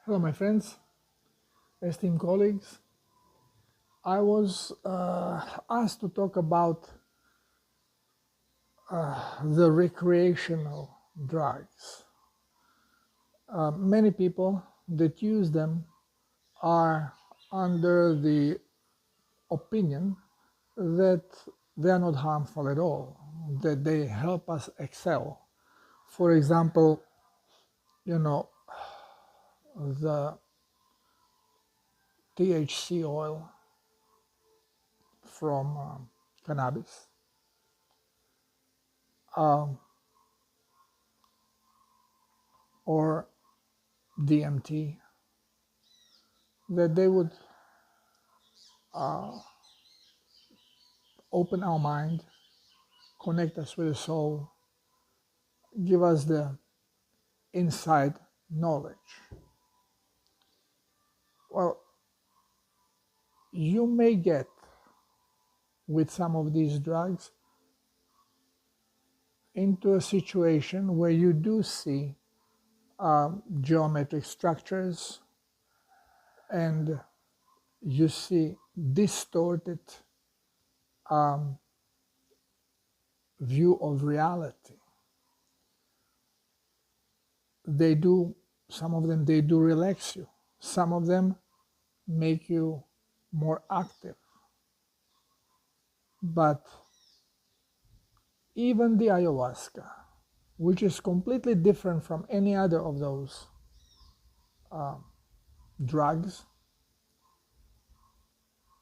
Hello, my friends, esteemed colleagues. I was asked to talk about the recreational drugs. Many people that use them are under the opinion that they are not harmful at all, that they help us excel. For example, the THC oil from cannabis. Or DMT, that they would open our mind, connect us with the soul, give us the inside knowledge. Well, you may get with some of these drugs into a situation where you do see geometric structures and you see distorted view of reality. Some of them, they do relax you. Some of them make you more active. But even the ayahuasca, which is completely different from any other of those drugs,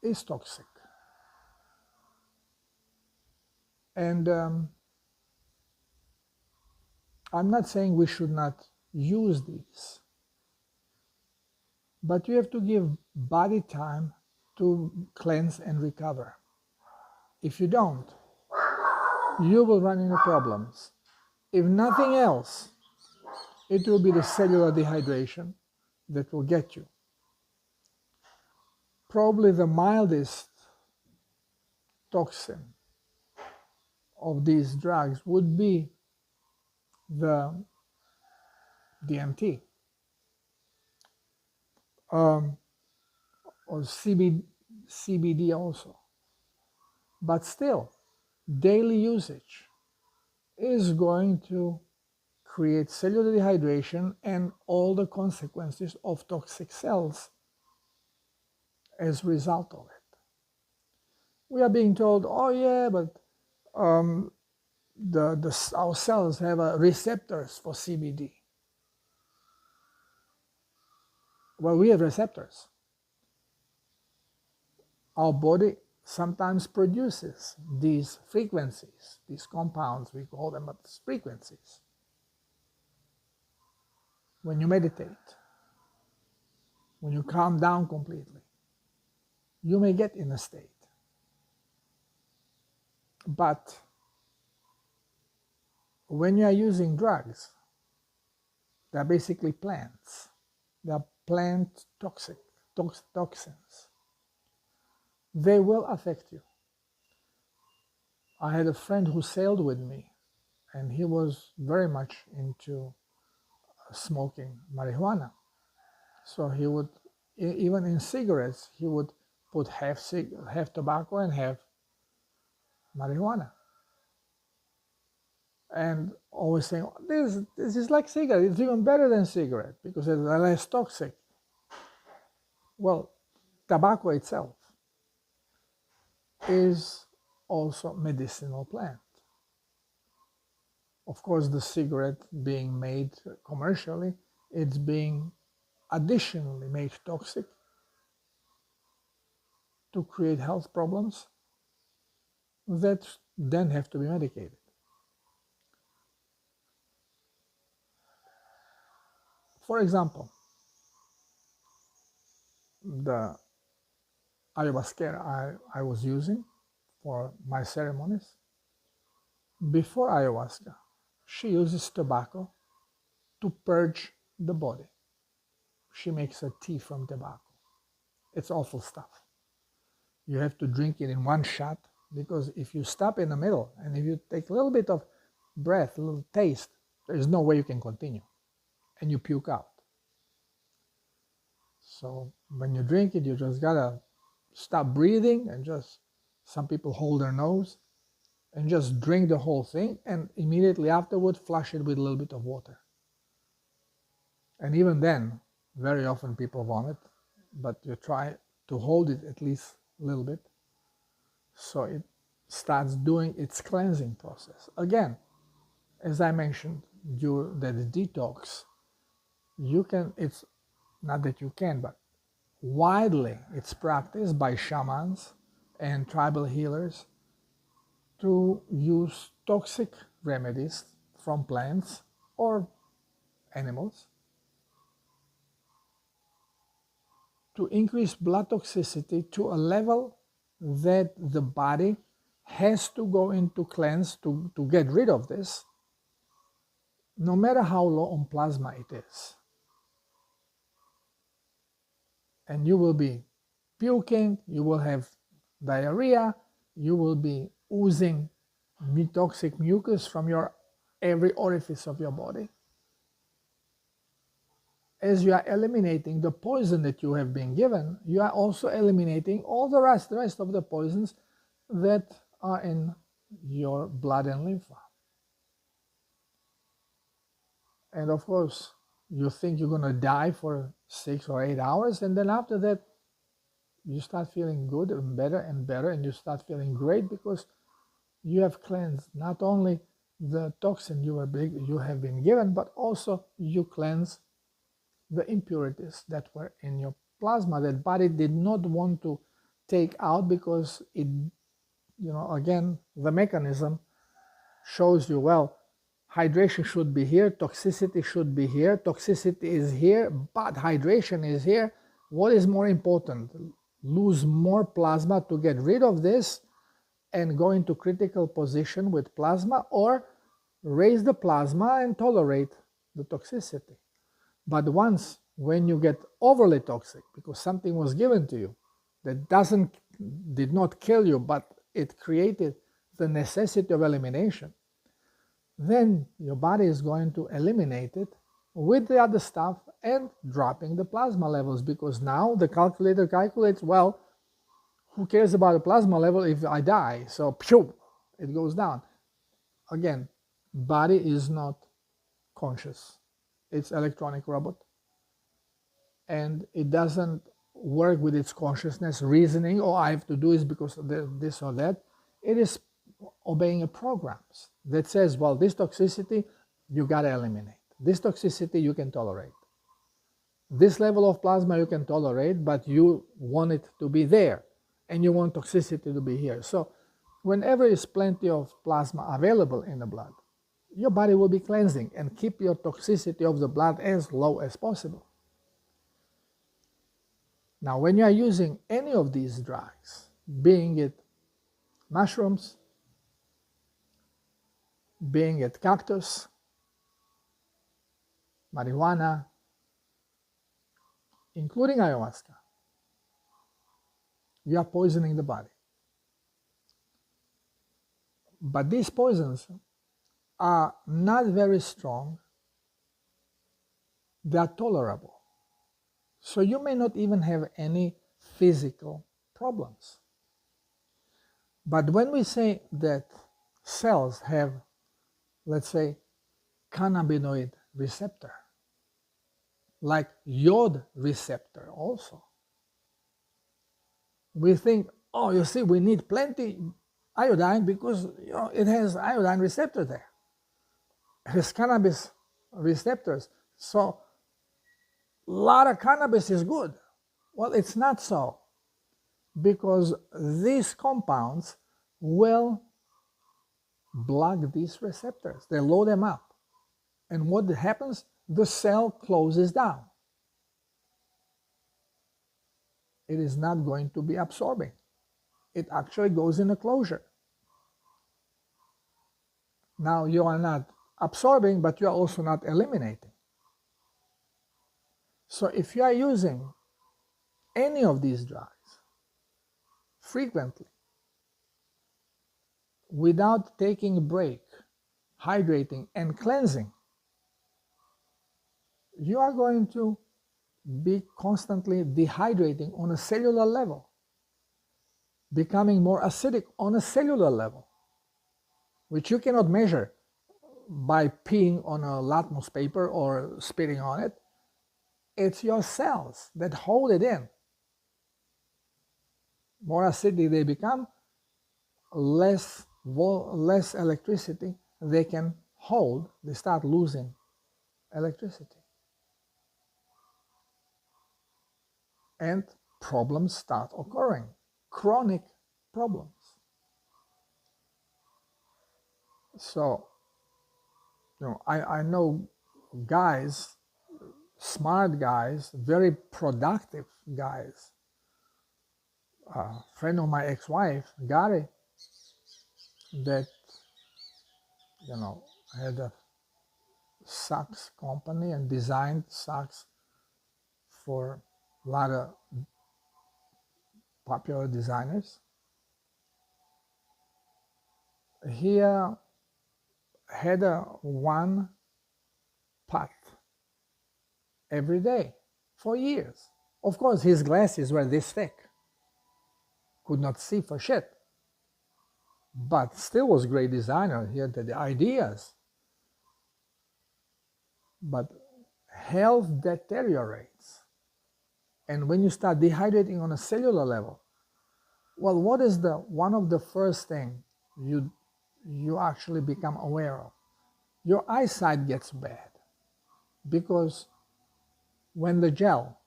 is toxic. And I'm not saying we should not use these, but you have to give body time to cleanse and recover. If you don't, you will run into problems. If nothing else, it will be the cellular dehydration that will get you. Probably the mildest toxin of these drugs would be the DMT or CBD also. But still, daily usage is going to create cellular dehydration and all the consequences of toxic cells as a result of it. We are being told, oh yeah, but our cells have receptors for CBD. Well, we have receptors. Our body sometimes produces these frequencies, these compounds, we call them frequencies. When you meditate, when you calm down completely, you may get in a state. But when you are using drugs, they are basically plants. They are plant toxins. They will affect you. I had a friend who sailed with me, and he was very much into smoking marijuana. So he would, even in cigarettes, he would put half tobacco and half marijuana. And always saying, this is like cigarette, it's even better than cigarette because it's less toxic. Well, tobacco itself is also medicinal plant. Of course, the cigarette being made commercially, it's being additionally made toxic to create health problems that then have to be medicated. For example, the ayahuasca I was using for my ceremonies, before ayahuasca, she uses tobacco to purge the body. She makes a tea from tobacco. It's awful stuff. You have to drink it in one shot, because if you stop in the middle and if you take a little bit of breath, a little taste, there's no way you can continue, and you puke out. So when you drink it, you just gotta stop breathing and just, some people hold their nose and just drink the whole thing, and immediately afterward flush it with a little bit of water. And even then, very often people vomit, but you try to hold it at least a little bit so it starts doing its cleansing process. Again, as I mentioned, that detox, you can, it's not that you can, but widely it's practiced by shamans and tribal healers to use toxic remedies from plants or animals to increase blood toxicity to a level that the body has to go into cleanse to get rid of this, no matter how low on plasma it is. And you will be puking, you will have diarrhea, you will be oozing toxic mucus from every orifice of your body. As you are eliminating the poison that you have been given, you are also eliminating all the rest of the poisons that are in your blood and lymph. And of course, you think you're going to die for 6 or 8 hours, and then after that, you start feeling good and better, and you start feeling great because you have cleansed not only the toxin you have been given, but also you cleanse the impurities that were in your plasma that body did not want to take out because it, again, the mechanism shows you, well, hydration should be here, toxicity should be here, toxicity is here, but hydration is here. What is more important? Lose more plasma to get rid of this and go into critical position with plasma, or raise the plasma and tolerate the toxicity. But when you get overly toxic because something was given to you that did not kill you, but it created the necessity of elimination, then your body is going to eliminate it with the other stuff and dropping the plasma levels, because now the calculator calculates, well, who cares about the plasma level if I die? So phew, it goes down. Again, body is not conscious. It's electronic robot. And it doesn't work with its consciousness, reasoning, oh, I have to do this because of this or that. It is obeying programs that says, well, this toxicity you got to eliminate. This toxicity you can tolerate. This level of plasma you can tolerate, but you want it to be there, and you want toxicity to be here. So whenever is plenty of plasma available in the blood, your body will be cleansing and keep your toxicity of the blood as low as possible. Now, when you are using any of these drugs, being it mushrooms, being it cactus, marijuana, including ayahuasca, you are poisoning the body. But these poisons are not very strong. They are tolerable. So you may not even have any physical problems. But when we say that cells have, let's say, cannabinoid receptor, like iode receptor also, we think, oh, you see, we need plenty iodine because it has iodine receptor there. It has cannabis receptors. So a lot of cannabis is good. Well, it's not so, because these compounds will block these receptors. They load them up. And what happens? The cell closes down. It is not going to be absorbing. It actually goes in a closure. Now you are not absorbing, but you are also not eliminating. So if you are using any of these drugs frequently, without taking a break, hydrating and cleansing, you are going to be constantly dehydrating on a cellular level, becoming more acidic on a cellular level, which you cannot measure by peeing on a litmus paper or spitting on it. It's your cells that hold it in. More acidic they become, less electricity they can hold. They start losing electricity. And problems start occurring, chronic problems. So, I know guys, smart guys, very productive guys. A friend of my ex-wife, Gary, that, had a socks company and designed socks for a lot of popular designers. He had one pot every day for years. Of course, his glasses were this thick, could not see for shit, but still was a great designer. He had the ideas. But health deteriorates. And when you start dehydrating on a cellular level, well, what is one of the first thing you actually become aware of? Your eyesight gets bad, because when the gel,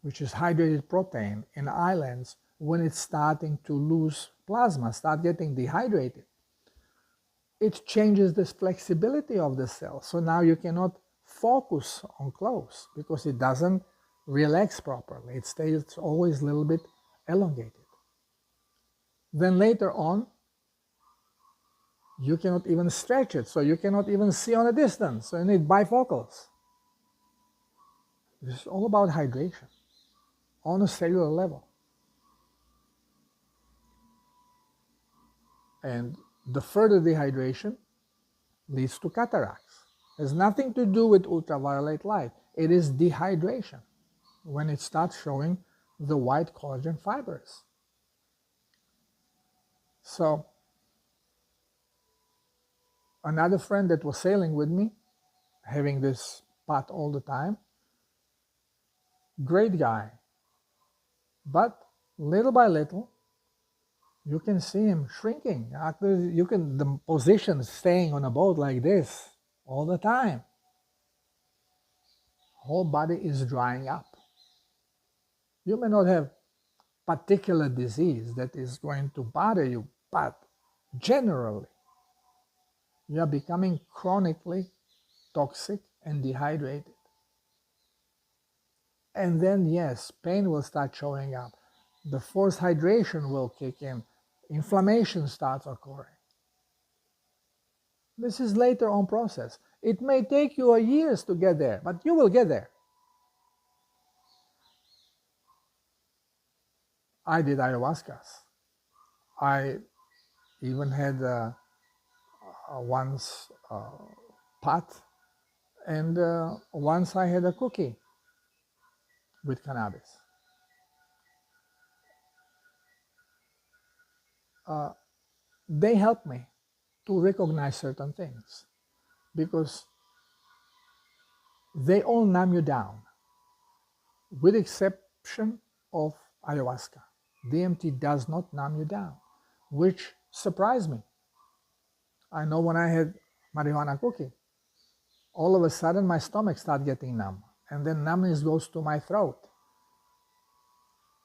which is hydrated protein in islands, when it's starting to lose plasma, start getting dehydrated, it changes this flexibility of the cell. So now you cannot focus on close because it doesn't relax properly. It stays always a little bit elongated. Then later on, you cannot even stretch it, so you cannot even see on a distance. So you need bifocals. This is all about hydration on a cellular level. And the further dehydration leads to cataracts. It has nothing to do with ultraviolet light. It is dehydration when it starts showing the white collagen fibers. So another friend that was sailing with me, having this pot all the time, great guy, but little by little, you can see him shrinking. The position staying on a boat like this all the time. Whole body is drying up. You may not have particular disease that is going to bother you, but generally, you are becoming chronically toxic and dehydrated. And then, yes, pain will start showing up. The forced hydration will kick in. Inflammation starts occurring. This is later on process. It may take you years to get there, but you will get there. I did ayahuascas. I even had once pot, and once I had a cookie with cannabis. They helped me to recognize certain things, because they all numb you down, with exception of ayahuasca. DMT does not numb you down, which surprised me. I know when I had marijuana cookie, all of a sudden my stomach started getting numb, and then numbness goes to my throat.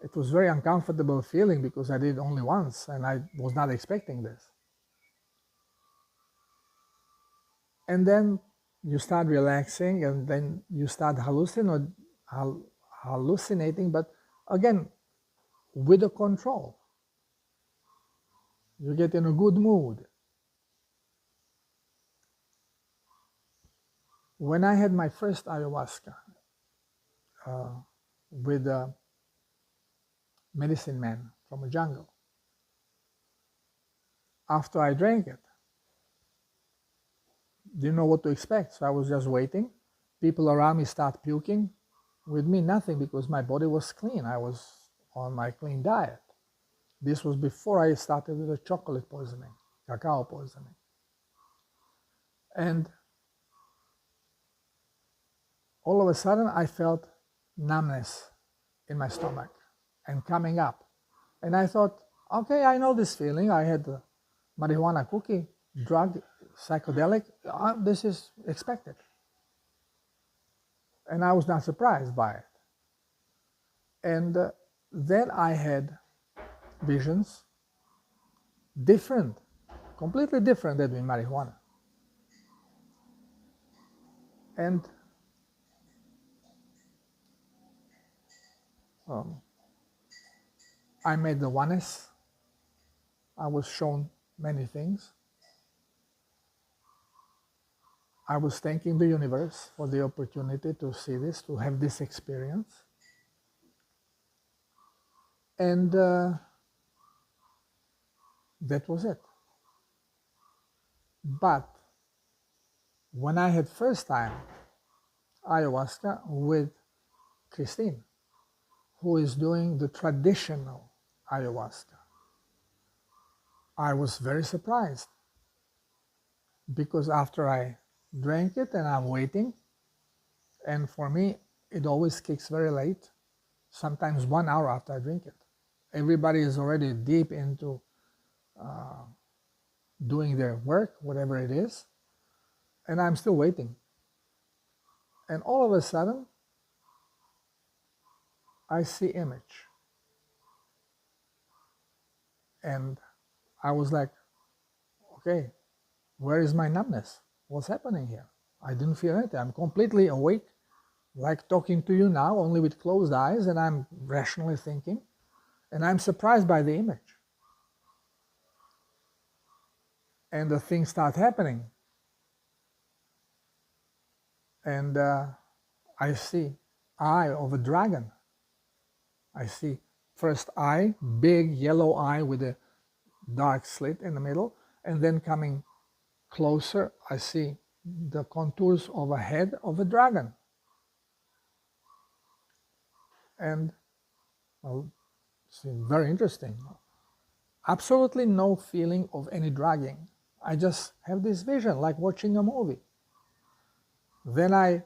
It was very uncomfortable feeling because I did it only once and I was not expecting this. And then you start relaxing, and then you start hallucinating, but again, with a control. You get in a good mood. When I had my first ayahuasca with a medicine man from a jungle, after I drank it, didn't know what to expect, so I was just waiting. People around me start puking, With me, nothing, because my body was clean. I was on my clean diet. This was before I started with the chocolate poisoning, cacao poisoning. And all of a sudden, I felt numbness in my stomach and coming up. And I thought, okay, I know this feeling. I had a marijuana cookie, drug, psychedelic. This is expected. And I was not surprised by it. And then I had visions, different, completely different than with marijuana. And I made the oneness. I was shown many things. I was thanking the universe for the opportunity to see this, to have this experience. And that was it. But when I had first time ayahuasca with Christine, who is doing the traditional ayahuasca, I was very surprised, because after I drank it and I'm waiting, and for me it always kicks very late, sometimes 1 hour after I drink it. Everybody is already deep into doing their work, whatever it is, and I'm still waiting. And all of a sudden, I see image. And I was like, okay, where is my numbness? What's happening here? I didn't feel anything. I'm completely awake, like talking to you now, only with closed eyes, and I'm rationally thinking, and I'm surprised by the image. And the things start happening. And I see eye of a dragon. I see first eye, big yellow eye with a dark slit in the middle, and then coming closer, I see the contours of a head of a dragon. And well, it's very interesting. Absolutely no feeling of any dragging. I just have this vision, like watching a movie. Then I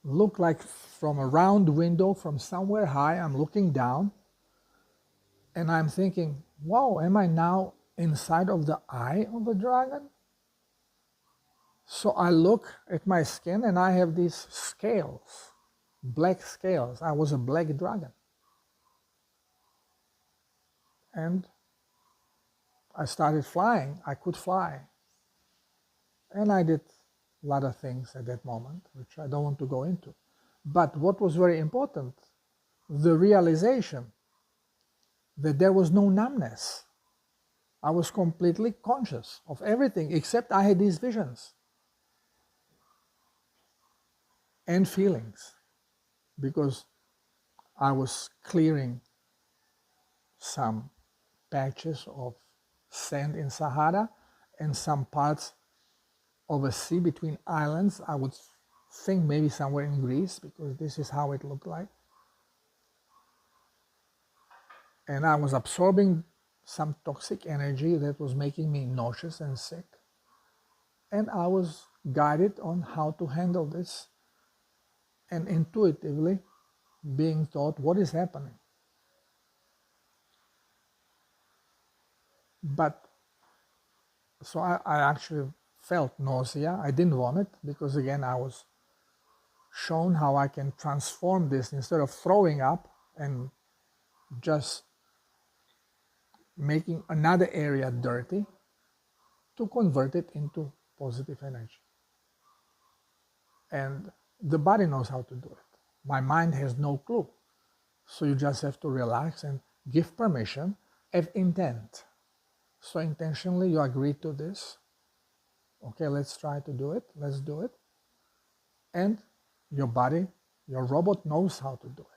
look like from a round window from somewhere high, I'm looking down, and I'm thinking, wow, am I now inside of the eye of a dragon? So I look at my skin and I have these scales, black scales. I was a black dragon. And I started flying. I could fly. And I did a lot of things at that moment, which I don't want to go into. But what was very important, the realization that there was no numbness. I was completely conscious of everything, except I had these visions and feelings, because I was clearing some patches of sand in Sahara and some parts of a sea between islands. I would think maybe somewhere in Greece, because this is how it looked like. And I was absorbing some toxic energy that was making me nauseous and sick. And I was guided on how to handle this, and intuitively being taught what is happening. But so I actually felt nausea. I didn't vomit, because again I was shown how I can transform this, instead of throwing up and just making another area dirty, to convert it into positive energy. And the body knows how to do it. My mind has no clue. So you just have to relax and give permission, have intent. So intentionally you agree to this. Okay, let's try to do it. Let's do it. And your body, your robot knows how to do it.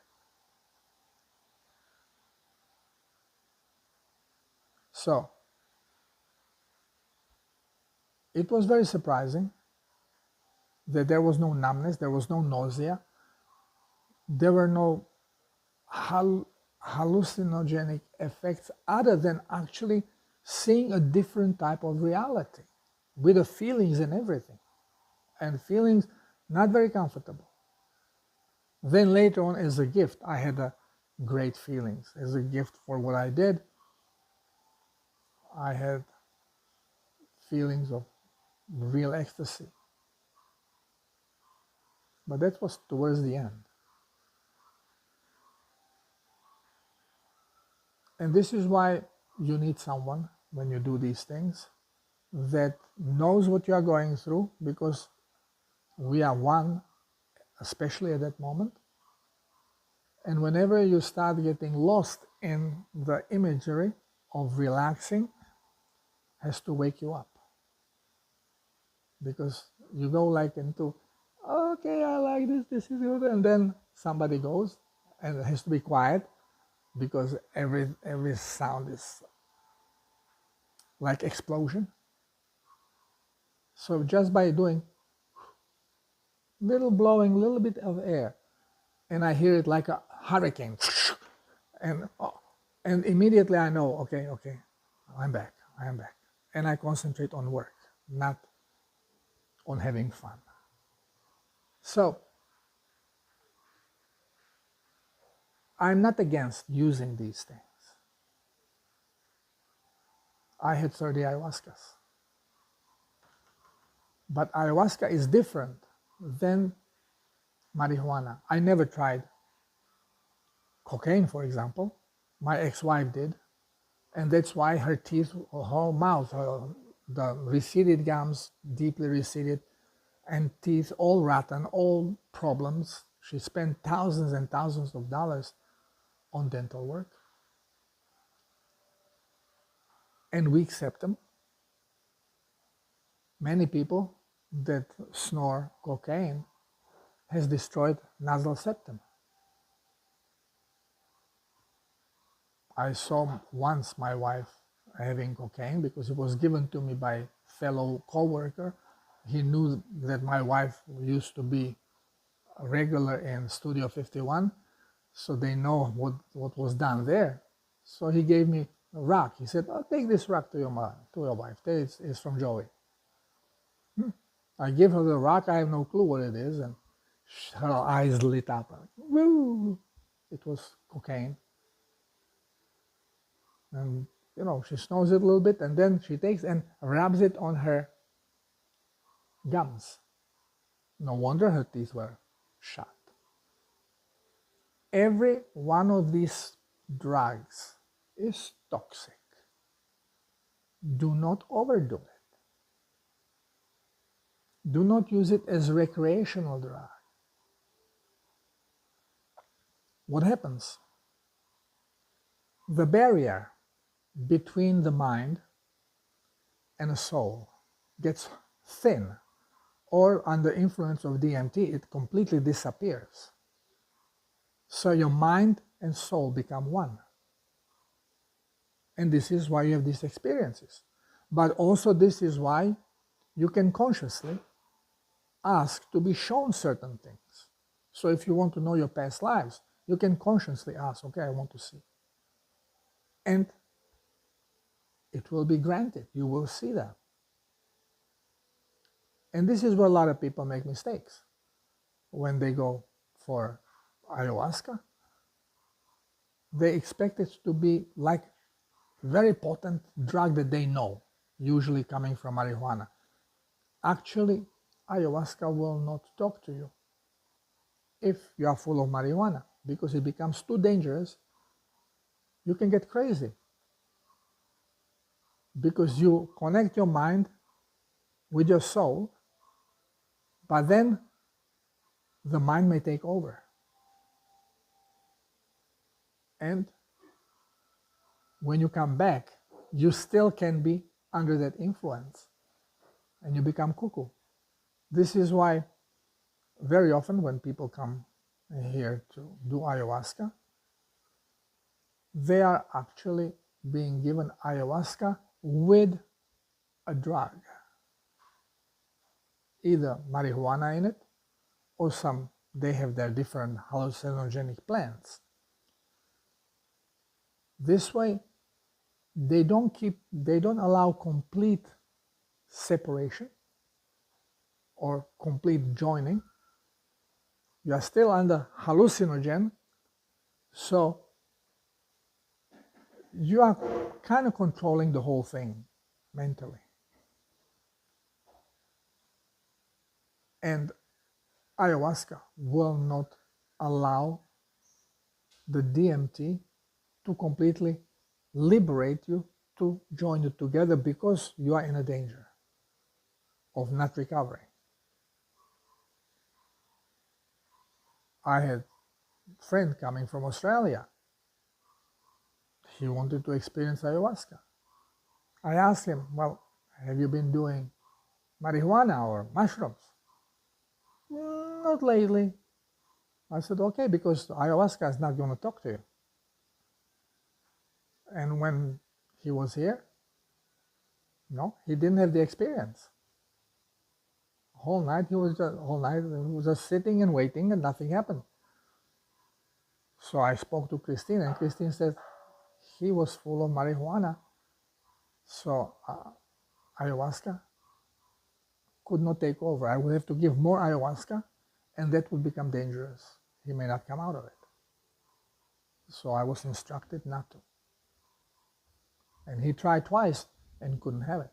So it was very surprising that there was no numbness, there was no nausea. there were no hallucinogenic effects other than actually seeing a different type of reality with the feelings and everything, and feelings not very comfortable. Then later on, as a gift, I had great feelings. As a gift for what I did, I had feelings of real ecstasy. But that was towards the end. And this is why you need someone, when you do these things, that knows what you are going through, because we are one, especially at that moment. And whenever you start getting lost in the imagery of relaxing, has to wake you up. Because you go like into, okay, I like this, this is good, and then somebody goes, and it has to be quiet, because every sound is like explosion. So just by doing little blowing, little bit of air, and I hear it like a hurricane, and immediately I know, okay, I'm back, and I concentrate on work, not on having fun. So I'm not against using these things. I had 30 ayahuascas. But ayahuasca is different than marijuana. I never tried cocaine, for example. My ex-wife did. And that's why her teeth, her whole mouth, the receded gums, deeply receded, and teeth all rotten, all problems. She spent thousands and thousands of dollars on dental work. And we accept them. Many people that snore cocaine has destroyed nasal septum. I saw once my wife having cocaine because it was given to me by a fellow co-worker. He knew that my wife used to be a regular in Studio 51, so they know what was done there. So he gave me a rock. He said, "Oh, take this rock to your wife. It's from Joey." I give her the rock. I have no clue what it is, and her eyes lit up. Woo! It was cocaine. And she snores it a little bit, and then she takes and rubs it on her gums. No wonder her teeth were shut. Every one of these drugs is toxic. Do not overdo it. Do not use it as a recreational drug. What happens? The barrier between the mind and the soul gets thin, or under influence of DMT, it completely disappears. So your mind and soul become one. And this is why you have these experiences. But also this is why you can consciously ask to be shown certain things. So if you want to know your past lives, you can consciously ask, okay, I want to see. And it will be granted. You will see that. And this is where a lot of people make mistakes. When they go for ayahuasca, they expect it to be like very potent drug that they know, usually coming from marijuana. Actually, ayahuasca will not talk to you if you are full of marijuana, because it becomes too dangerous. You can get crazy because you connect your mind with your soul, but then the mind may take over. And when you come back, you still can be under that influence and you become cuckoo. This is why very often when people come here to do ayahuasca, they are actually being given ayahuasca with a drug, either marijuana in it or some They have their different hallucinogenic plants. This way, they don't allow complete separation or complete joining. You are still under hallucinogen, so you are kind of controlling the whole thing mentally. And ayahuasca will not allow the DMT to completely liberate you to join it together, because you are in a danger of not recovering. I had a friend coming from Australia. He wanted to experience ayahuasca. I asked him, well, have you been doing marijuana or mushrooms? Not lately. I said, okay, because ayahuasca is not going to talk to you. And when he was here, no, he didn't have the experience. Whole night he was just sitting and waiting, and nothing happened. So I spoke to Christine, and Christine said he was full of marijuana, so ayahuasca could not take over. I would have to give more ayahuasca, and that would become dangerous. He may not come out of it. So I was instructed not to. And he tried twice and couldn't have it.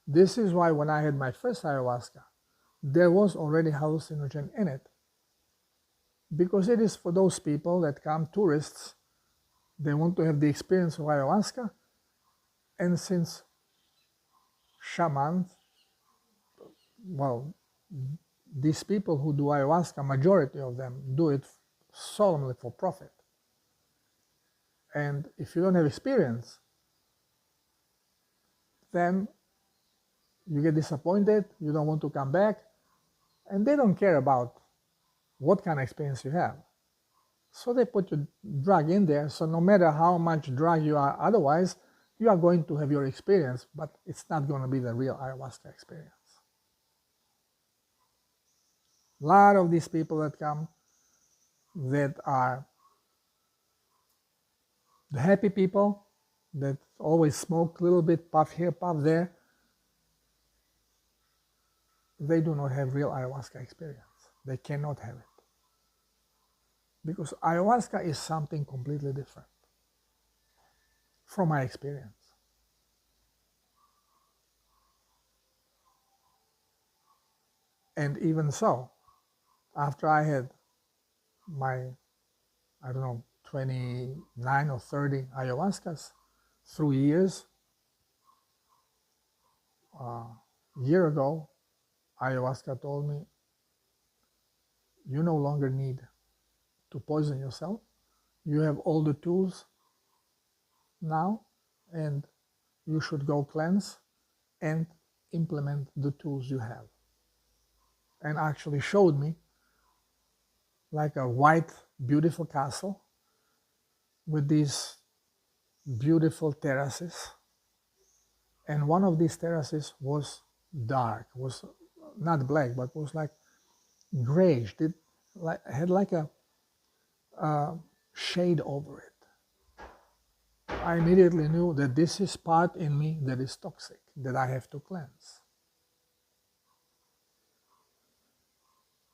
This is why when I had my first ayahuasca, there was already hallucinogen in it, because it is for those people that come, tourists. They want to have the experience of ayahuasca, and since shamans, well, these people who do ayahuasca, majority of them do it solemnly for profit. And if you don't have experience, then you get disappointed, you don't want to come back, and they don't care about what kind of experience you have. So they put your drug in there, so no matter how much drug you are otherwise, you are going to have your experience, but it's not going to be the real ayahuasca experience. A lot of these people that come, that are the happy people, that always smoke a little bit, puff here, puff there, they do not have real ayahuasca experience. They cannot have it. Because ayahuasca is something completely different from my experience. And even so, after I had my, I don't know, 29 or 30 ayahuascas through years, a year ago, ayahuasca told me, you no longer need to poison yourself. You have all the tools now, and you should go cleanse and implement the tools you have. And actually showed me like a white, beautiful castle with these beautiful terraces. And one of these terraces was dark, was not black, but was like grayish. It had like a shade over it. I immediately knew that this is part in me that is toxic, that I have to cleanse.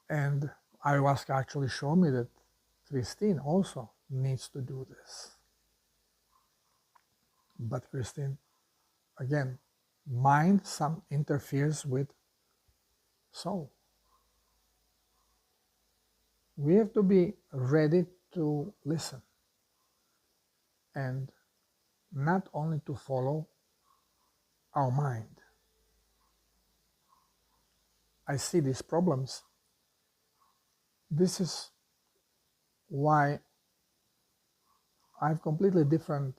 And ayahuasca actually showed me that Christine also needs to do this. But Christine, again, mind some interferes with soul. We have to be ready to listen, and not only to follow our mind. I see these problems. This is why I have completely different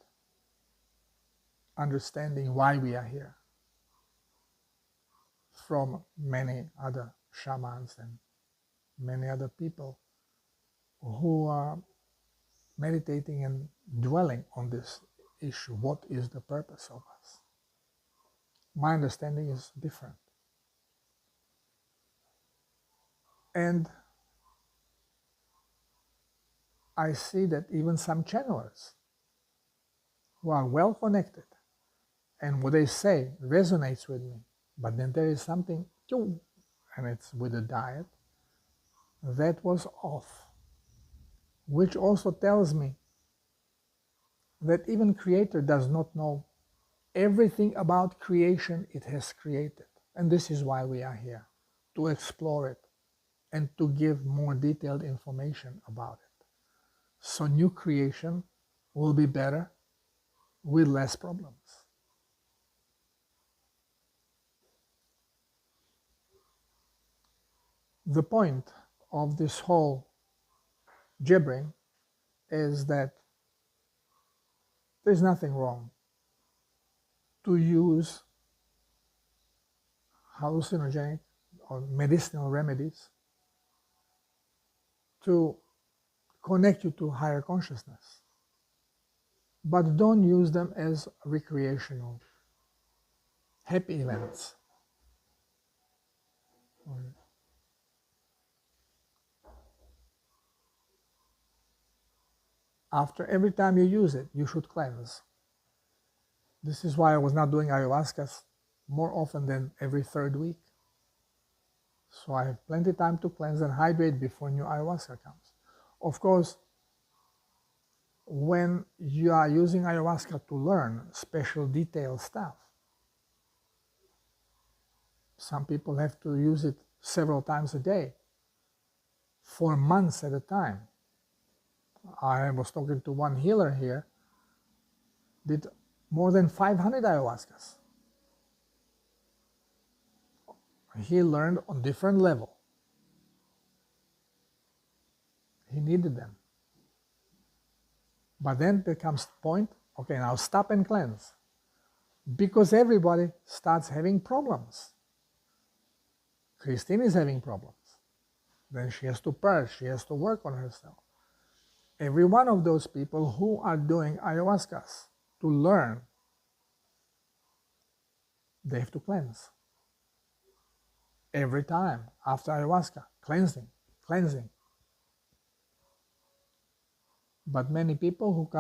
understanding why we are here from many other shamans and many other people who are meditating and dwelling on this issue. What is the purpose of us? My understanding is different. And I see that even some channelers who are well connected and what they say resonates with me, but then there is something, and it's with the diet, that was off, which also tells me that even Creator does not know everything about creation it has created. And this is why we are here, to explore it and to give more detailed information about it. So new creation will be better with less problems. The point of this whole gibbering is that there's nothing wrong to use hallucinogenic or medicinal remedies to connect you to higher consciousness. But don't use them as recreational, happy events. After every time you use it, you should cleanse. This is why I was not doing ayahuascas more often than every third week. So I have plenty of time to cleanse and hydrate before new ayahuasca comes. Of course, when you are using ayahuasca to learn special detailed stuff, some people have to use it several times a day for months at a time. I was talking to one healer here, did more than 500 ayahuascas. He learned on different level. He needed them. But then there comes the point, okay, now stop and cleanse. Because everybody starts having problems. Christine is having problems. Then she has to purge, she has to work on herself. Every one of those people who are doing ayahuascas to learn, they have to cleanse. Every time after ayahuasca, cleansing, cleansing. But many people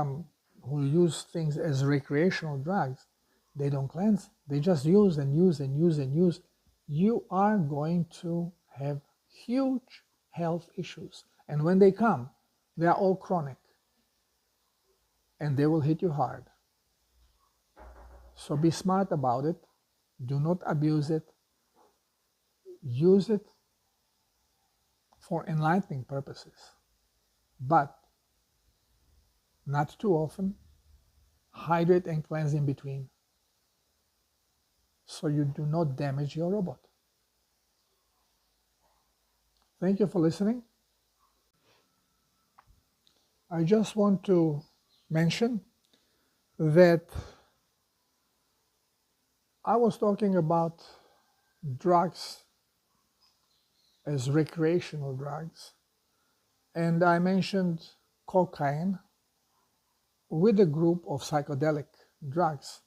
who use things as recreational drugs, they don't cleanse. They just use and use and use and use. You are going to have huge health issues. And when they come, they are all chronic. And they will hit you hard. So be smart about it. Do not abuse it. Use it for enlightening purposes. But not too often. Hydrate and cleanse in between, so you do not damage your robot. Thank you for listening. I just want to mention that I was talking about drugs as recreational drugs, and I mentioned cocaine with a group of psychedelic drugs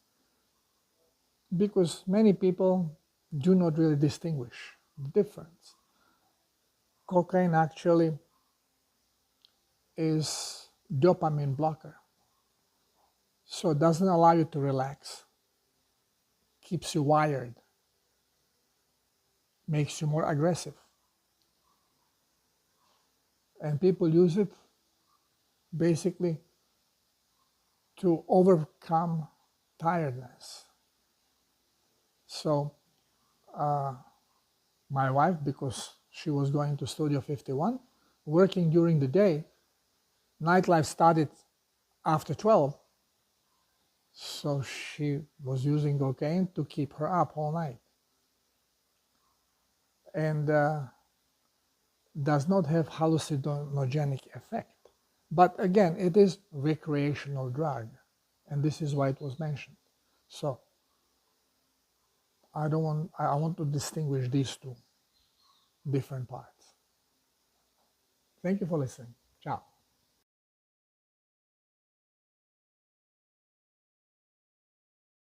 because many people do not really distinguish the difference. Cocaine actually is dopamine blocker, so it doesn't allow you to relax, keeps you wired, makes you more aggressive. And people use it basically to overcome tiredness. So my wife, because she was going to Studio 51, working during the day, nightlife started after 12, so she was using cocaine to keep her up all night. And does not have hallucinogenic effect. But again, it is recreational drug, and this is why it was mentioned. So I want to distinguish these two different parts. Thank you for listening.